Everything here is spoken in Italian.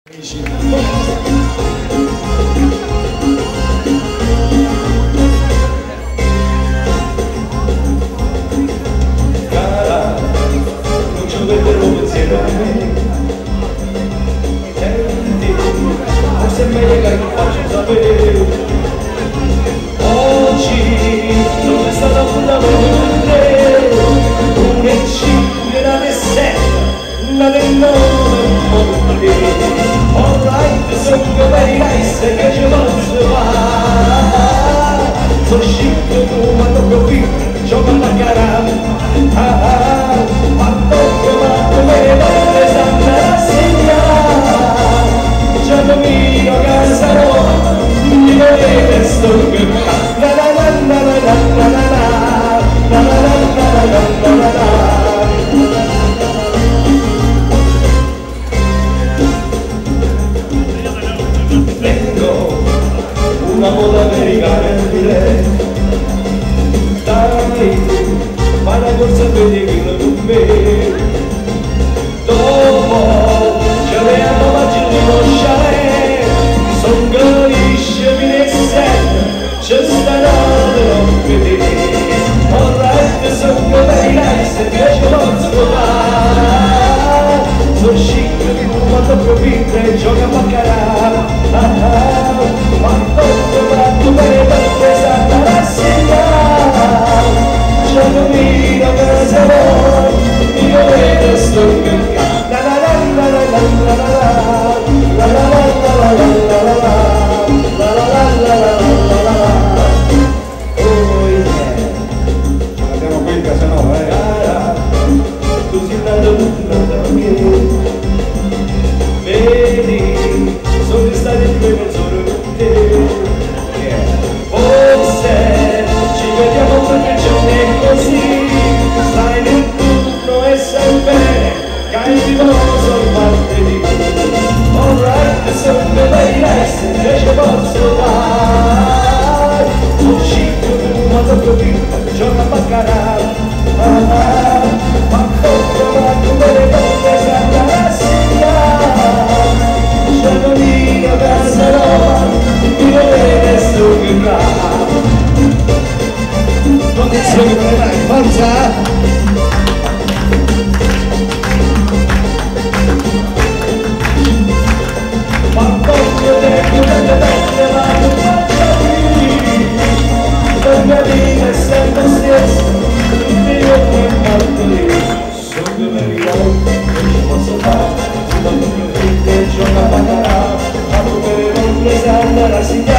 Cara, non ci vedrò pensiero a me. Senti, forse è meglio che non faccio sapere. Oggi non c'è stata nulla per te. Un e cinque, una e sette, una e nove, un po' di te. Alright, sono very nice, che ci posso fare? Sono chic, tu ma non capisco, gioco alla cara. Ma tocco, ma come donne sanno rassegnare. Già domino casa no, mi volete sto che la la la la la la la la la la la la la la. Una moda americana in lei. Dai, fai la corsa a 20 kg con me. Dopo ci avevamo mangiato di conoscere. Son carisce fino a 7, c'è stanotte non vedere. Alright, sono very nice, che ci posso fare? Sono chic, ma dopo vite, gioca a baccarà. Ma tu per questa rassegna, c'è un vino che se vuoi, io vedo sto che la la la la la la la la la la la la la la. Oh yeah, abbiamo qui in casa nuova, tu sei andato da me, vedi, sono stati due mezz'ore con te. Forse ci vediamo perché c'è un così, stai nel turno e sai bene che hai riposo il martedì. Alright, sono very nice, che ci posso fare? Sono chic, ma tocco qui, gioca a baccarà. Ma tocco, ma tu me ne tocca sempre rassegnare. C'è un amico che se no, io vedo sto che condizioni per me, forza! Ma voglio tempo delle donne, ma non faccio più. Per mia vita è sempre stesso, io mi porto lì. Sono due verità, che ci posso fare? Si danno più fritte, gioca a baccarà, ma tu per non mi sanno la sigla.